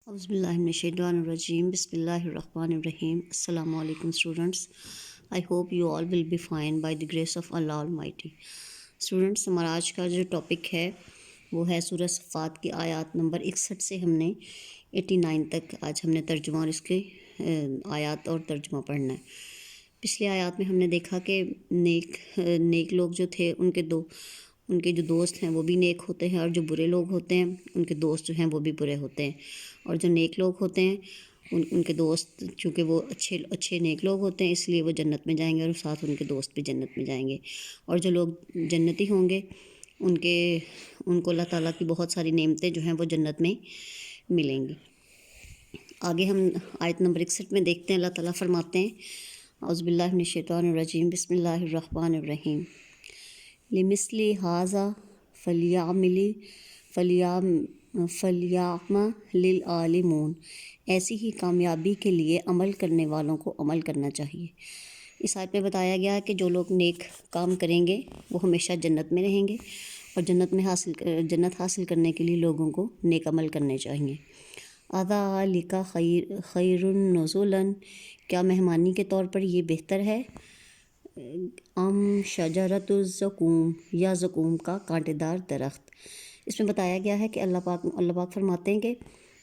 اعوذ باللہ من الشیطان الرجیم بسم اللہ الرحمن الرحیم السلام علیکم students. I hope you all will be fine by the grace of Allah almighty. Students, ہمارا آج کا جو ٹاپک ہے وہ ہے سورہ صفات کی آیات نمبر 61 سے ہم نے 89 تک آج ہم نے ترجمہ اور اس کے آیات اور ترجمہ پڑھنا ہے. پچھلی آیات میں ہم نے دیکھا کہ نیک لوگ جو تھے ان کے جو دوست ہیں وہ بھی نیک ہوتے ہیں، اور جو برے لوگ ہوتے ہیں ان کے دوست جو ہیں وہ بھی برے ہوتے ہیں. اور جو نیک لوگ ہوتے ہیں ان کے دوست چونکہ وہ اچھے نیک لوگ ہوتے ہیں اس لیے وہ جنت میں جائیں گے، اور ساتھ ان کے دوست بھی جنت میں جائیں گے. اور جو لوگ جنتی ہوں گے ان کو اللہ تعالیٰ کی بہت ساری نعمتیں جو ہیں وہ جنت میں ملیں گی. آگے ہم آیت نمبر 61 میں دیکھتے ہیں. اللہ تعالیٰ فرماتے ہیں اعوذ باللہ من الشیطان الرجیم بسم اللہ الرحمن الرحیم لمثل ھذا فلیعمل للعاملون. ایسی ہی کامیابی کے لیے عمل کرنے والوں کو عمل کرنا چاہیے. اس آیت میں بتایا گیا ہے کہ جو لوگ نیک کام کریں گے وہ ہمیشہ جنت میں رہیں گے، اور جنت حاصل کرنے کے لیے لوگوں کو نیک عمل کرنے چاہیے. اذالک خیر نزلا، کیا مہمانی کے طور پر یہ بہتر ہے؟ شجرۃ الزقوم، یا زقوم کا کانٹے دار درخت. اس میں بتایا گیا ہے کہ اللہ پاک فرماتے ہیں کہ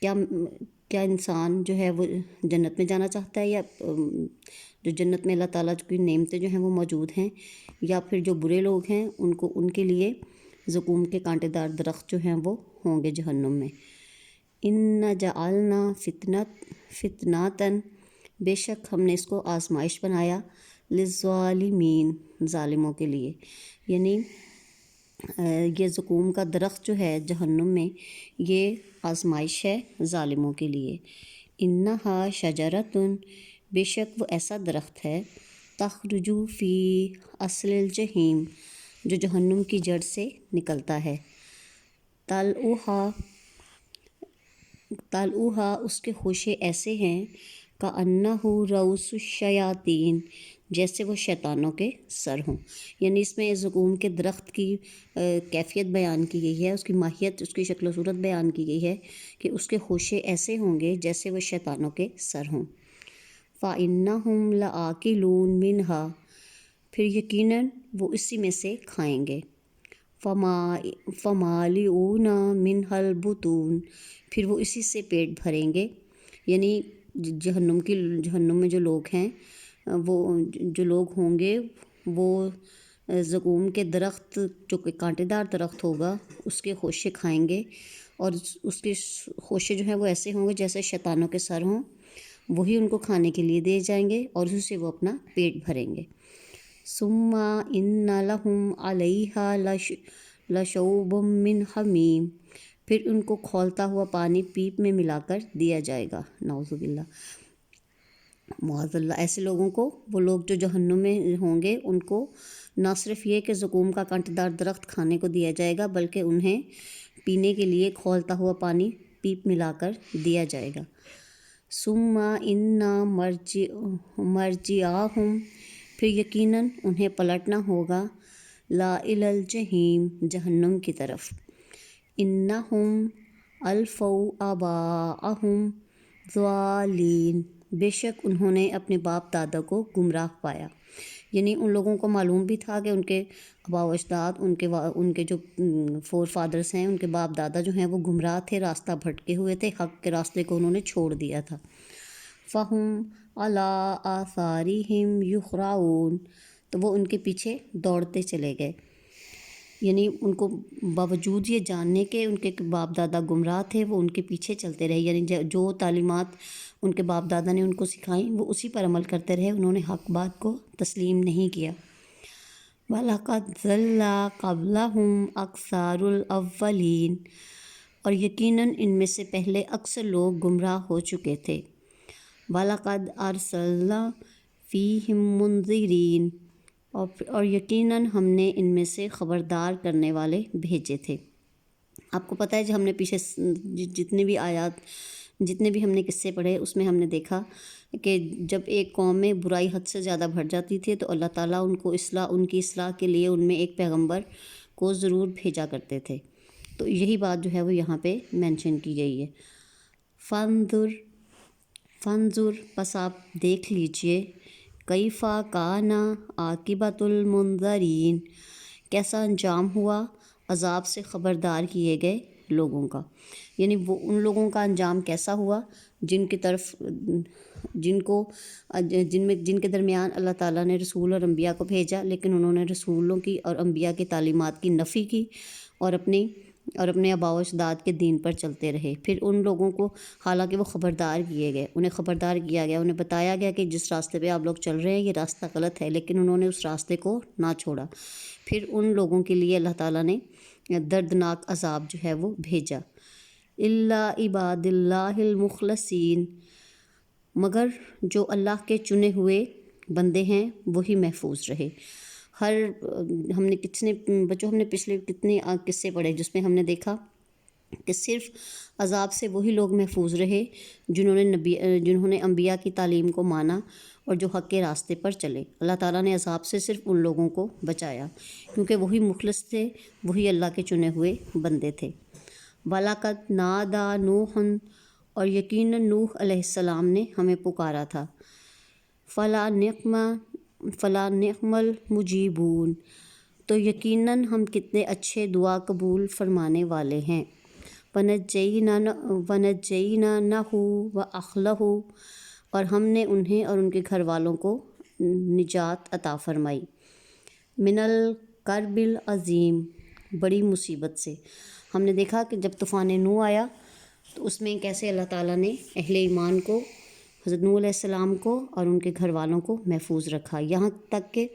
کیا انسان جو ہے وہ جنت میں جانا چاہتا ہے، یا جو جنت میں اللہ تعالیٰ کی نعمتیں جو ہیں وہ موجود ہیں، یا پھر جو برے لوگ ہیں ان کے لیے زقوم کے کانٹے دار درخت جو ہیں وہ ہوں گے جہنم میں. ان جعلنا فتنۃ، بے شک ہم نے اس کو آزمائش بنایا، للظالمین، ظالموں کے لیے. یعنی یہ زقوم کا درخت جو ہے جہنم میں یہ آزمائش ہے ظالموں کے لیے. انہا شجرۃ، بے شک وہ ایسا درخت ہے، تخرج فی اصل الجحیم، جو جہنم کی جڑ سے نکلتا ہے. طلعوہا، اس کے خوشے ایسے ہیں، کأنہ رؤوس الشیاطین، جیسے وہ شیطانوں کے سر ہوں. یعنی اس میں زقوم کے درخت کی کیفیت بیان کی گئی ہے، اس کی ماہیت، اس کی شکل و صورت بیان کی گئی ہے کہ اس کے خوشے ایسے ہوں گے جیسے وہ شیطانوں کے سر ہوں. فإنہم لآکلون منہا، پھر یقیناً وہ اسی میں سے کھائیں گے. فمالئون منہا البطون، پھر وہ اسی سے پیٹ بھریں گے. یعنی جہنم میں جو لوگ ہیں، وہ جو لوگ ہوں گے وہ زقوم کے درخت، جو کہ کانٹے دار درخت ہوگا، اس کے خوشے کھائیں گے، اور اس کے خوشے جو ہیں وہ ایسے ہوں گے جیسے شیطانوں کے سر ہوں. وہی ان کو کھانے کے لیے دے جائیں گے اور اسی سے وہ اپنا پیٹ بھریں گے. ثم ان لہم علیہا لشوب من حمیم، پھر ان کو کھولتا ہوا پانی پیپ میں ملا کر دیا جائے گا. نعوذ باللہ، معاذ اللہ. ایسے لوگوں کو، وہ لوگ جو جہنم میں ہوں گے، ان کو نہ صرف یہ کہ زقوم کا کانٹے دار درخت کھانے کو دیا جائے گا، بلکہ انہیں پینے کے لیے کھولتا ہوا پانی پیپ ملا کر دیا جائے گا. ثم ان مرجعہم، پھر یقیناً انہیں پلٹنا ہوگا، الی الجحیم، جہنم کی طرف. انہم الفوا آباءہم ضالین، بے شک انہوں نے اپنے باپ دادا کو گمراہ پایا. یعنی ان لوگوں کو معلوم بھی تھا کہ ان کے آباء و اجداد، ان کے جو فور فادرس ہیں، ان کے باپ دادا جو ہیں وہ گمراہ تھے، راستہ بھٹکے ہوئے تھے، حق کے راستے کو انہوں نے چھوڑ دیا تھا. فہم علی آثارہم یہرعون، تو وہ ان کے پیچھے دوڑتے چلے گئے. یعنی ان کو باوجود یہ جاننے کے ان کے باپ دادا گمراہ تھے، وہ ان کے پیچھے چلتے رہے. یعنی جو تعلیمات ان کے باپ دادا نے ان کو سکھائیں وہ اسی پر عمل کرتے رہے، انہوں نے حق بات کو تسلیم نہیں کیا. وَلَقَدْ ضَلَّ قَبْلَهُمْ أَكْثَرُ الْأَوَّلِينَ، اور یقیناً ان میں سے پہلے اکثر لوگ گمراہ ہو چکے تھے. وَلَقَدْ أَرْسَلْنَا فِيهِمْ مُنذِرِينَ، اور یقیناً ہم نے ان میں سے خبردار کرنے والے بھیجے تھے. آپ کو پتہ ہے جو ہم نے پیچھے جتنے بھی ہم نے قصے پڑھے اس میں ہم نے دیکھا کہ جب ایک قوم میں برائی حد سے زیادہ بڑھ جاتی تھی تو اللہ تعالیٰ ان کی اصلاح کے لیے ان میں ایک پیغمبر کو ضرور بھیجا کرتے تھے. تو یہی بات جو ہے وہ یہاں پہ مینشن کی گئی ہے. فانظر پس آپ دیکھ لیجئے، کیفا کانا عاقبۃ المنذرین، کیسا انجام ہوا عذاب سے خبردار کیے گئے لوگوں کا، یعنی وہ ان لوگوں کا انجام کیسا ہوا جن کے درمیان اللہ تعالیٰ نے رسول اور انبیاء کو بھیجا، لیکن انہوں نے رسولوں کی اور انبیاء کی تعلیمات کی نفی کی اور اپنے آباء و اجداد کے دین پر چلتے رہے۔ پھر ان لوگوں کو حالانکہ وہ خبردار کیے گئے، انہیں خبردار کیا گیا، انہیں بتایا گیا کہ جس راستے پہ آپ لوگ چل رہے ہیں یہ راستہ غلط ہے، لیکن انہوں نے اس راستے کو نہ چھوڑا۔ پھر ان لوگوں کے لیے اللہ تعالیٰ نے دردناک عذاب جو ہے وہ بھیجا۔ الا عباد اللہ المخلصین، مگر جو اللہ کے چنے ہوئے بندے ہیں وہی محفوظ رہے۔ ہم نے پچھلے کتنے قصے پڑھے جس میں ہم نے دیکھا کہ صرف عذاب سے وہی لوگ محفوظ رہے جنہوں نے انبیاء کی تعلیم کو مانا اور جو حق کے راستے پر چلے۔ اللہ تعالیٰ نے عذاب سے صرف ان لوگوں کو بچایا کیونکہ وہی مخلص تھے، وہی اللہ کے چنے ہوئے بندے تھے۔ وَلَقَدْ نَادَا نُوحٌ، اور یقیناً نوح علیہ السلام نے ہمیں پکارا تھا۔ فَلَا نِعْمَ الْمُجِيبُونَ، تو یقیناً ہم کتنے اچھے دعا قبول فرمانے والے ہیں۔ وَنَجَّيْنَاهُ وَأَهْلَهُ، اور ہم نے انہیں اور ان کے گھر والوں کو نجات عطا فرمائی۔ من الکرب العظیم، بڑی مصیبت سے۔ ہم نے دیکھا کہ جب طوفان نوح آیا تو اس میں کیسے اللہ تعالیٰ نے اہل ایمان کو، حضرت نوح علیہ السلام کو اور ان کے گھر والوں کو محفوظ رکھا، یہاں تک کہ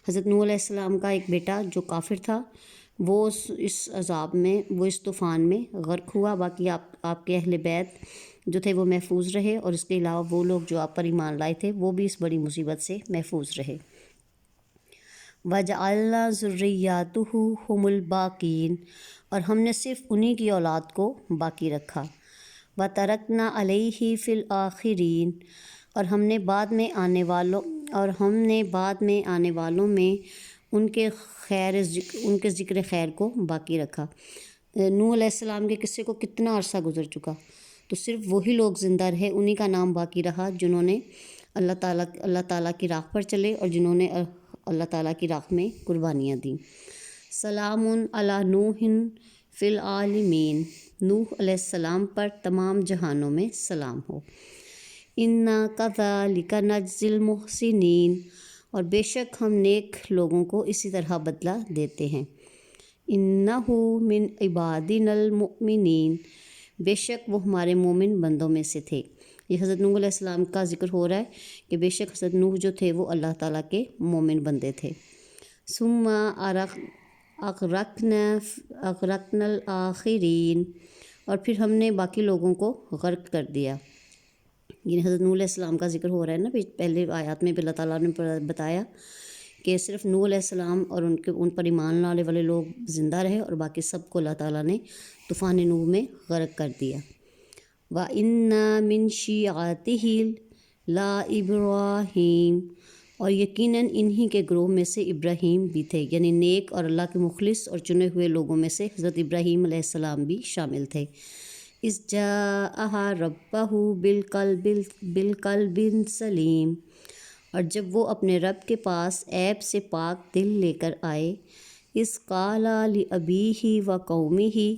حضرت نوح علیہ السلام کا ایک بیٹا جو کافر تھا وہ اس عذاب میں، وہ اس طوفان میں غرق ہوا، باقی آپ کے اہل بیت جو تھے وہ محفوظ رہے، اور اس کے علاوہ وہ لوگ جو آپ پر ایمان لائے تھے وہ بھی اس بڑی مصیبت سے محفوظ رہے۔ وَجَعَلْنَا ذُرِّيَّتَهُ هُمُ الْبَاقِينَ، اور ہم نے صرف انہی کی اولاد کو باقی رکھا۔ وَتَرَكْنَا عَلَيْهِ فِي الْآخِرِينَ، اور ہم نے بعد میں آنے والوں میں ان کے ذکر خیر کو باقی رکھا۔ نوح علیہ السلام کے قصے کو کتنا عرصہ گزر چکا، تو صرف وہی لوگ زندہ رہے، انہی کا نام باقی رہا جنہوں نے اللہ تعالیٰ کی راہ پر چلے اور جنہوں نے اللہ تعالیٰ کی راہ میں قربانیاں دیں۔ سلام علی نوح فی العالمین، نوح علیہ السلام پر تمام جہانوں میں سلام ہو۔ انا کذالک نجزی المحسنین، اور بے شک ہم نیک لوگوں کو اسی طرح بدلہ دیتے ہیں۔ انہ من عبادنا المؤمنین، بے شک وہ ہمارے مومن بندوں میں سے تھے۔ یہ حضرت نوح علیہ السلام کا ذکر ہو رہا ہے کہ بے شک حضرت نوح جو تھے وہ اللہ تعالیٰ کے مومن بندے تھے۔ ثم اغرقنا الآخرین، اور پھر ہم نے باقی لوگوں کو غرق کر دیا۔ یہ حضرت نوح علیہ السلام کا ذکر ہو رہا ہے نا، پہلے آیات میں بھی اللہ تعالیٰ نے بتایا کہ صرف نوح علیہ السلام اور ان پر ایمان لانے والے لوگ زندہ رہے اور باقی سب کو اللہ تعالیٰ نے طوفان نوح میں غرق کر دیا۔ وَإِنَّ مِن شِيعَتِهِ لَإِبْرَاهِيمَ، اور یقیناً انہی کے گروہ میں سے ابراہیم بھی تھے، یعنی نیک اور اللہ کے مخلص اور چنے ہوئے لوگوں میں سے حضرت ابراہیم علیہ السلام بھی شامل تھے۔ اذ جاء ربہ بالقلب سلیم، اور جب وہ اپنے رب کے پاس عیب سے پاک دل لے کر آئے۔ اذ قال لأبیہ وقومہ،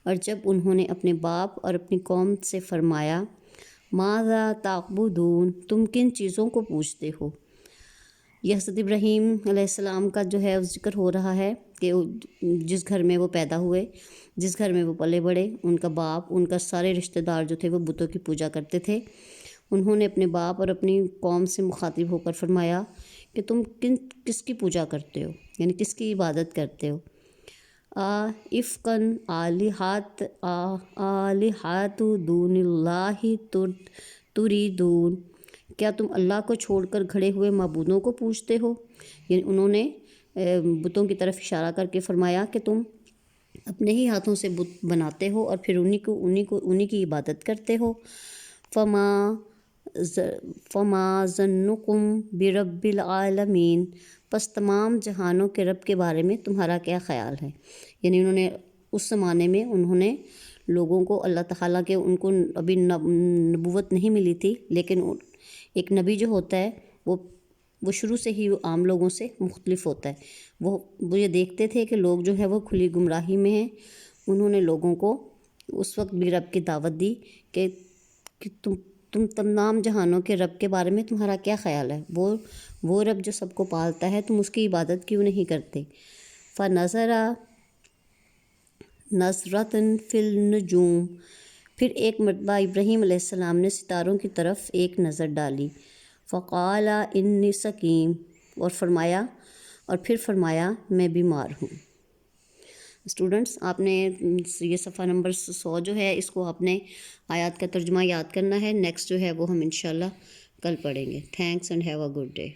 اور جب انہوں نے اپنے باپ اور اپنی قوم سے فرمایا، ماذا تعبدون، تم کن چیزوں کو پوجتے ہو۔ یہ حضرت ابراہیم علیہ السلام کا جو ہے ذکر ہو رہا ہے کہ جس گھر میں وہ پیدا ہوئے، جس گھر میں وہ پلے بڑھے، ان کا باپ، ان کا سارے رشتہ دار جو تھے وہ بتوں کی پوجا کرتے تھے۔ انہوں نے اپنے باپ اور اپنی قوم سے مخاطب ہو کر فرمایا کہ تم کس کی پوجا کرتے ہو، یعنی کس کی عبادت کرتے ہو۔ افکن آلہات دون اللہ تریدون، کیا تم اللہ کو چھوڑ کر گھڑے ہوئے معبودوں کو پوجتے ہو، یعنی انہوں نے بتوں کی طرف اشارہ کر کے فرمایا کہ تم اپنے ہی ہاتھوں سے بت بناتے ہو اور پھر انہی کی عبادت کرتے ہو۔ فما ظنکم برب العالمین، پس تمام جہانوں کے رب کے بارے میں تمہارا کیا خیال ہے، یعنی انہوں نے اس زمانے میں لوگوں کو اللہ تعالیٰ کے ان کو ابھی نبوت نہیں ملی تھی، لیکن ایک نبی جو ہوتا ہے وہ شروع سے ہی عام لوگوں سے مختلف ہوتا ہے۔ وہ یہ دیکھتے تھے کہ لوگ جو ہے وہ کھلی گمراہی میں ہیں، انہوں نے لوگوں کو اس وقت بھی رب کی دعوت دی کہ تم تمام جہانوں کے رب کے بارے میں تمہارا کیا خیال ہے؟ وہ رب جو سب کو پالتا ہے، تم اس کی عبادت کیوں نہیں کرتے؟ فَنَظَرَ نَظْرَةً فِي النُّجُومِ، پھر ایک مرتبہ ابراہیم علیہ السلام نے ستاروں کی طرف ایک نظر ڈالی۔ فقال انی سقیم، اور پھر فرمایا میں بیمار ہوں۔ اسٹوڈنٹس، آپ نے یہ صفحہ نمبر 100 جو ہے اس کو آپ نے آیات کا ترجمہ یاد کرنا ہے۔ نیکسٹ جو ہے وہ ہم انشاءاللہ کل پڑھیں گے۔ Thanks and have a good day.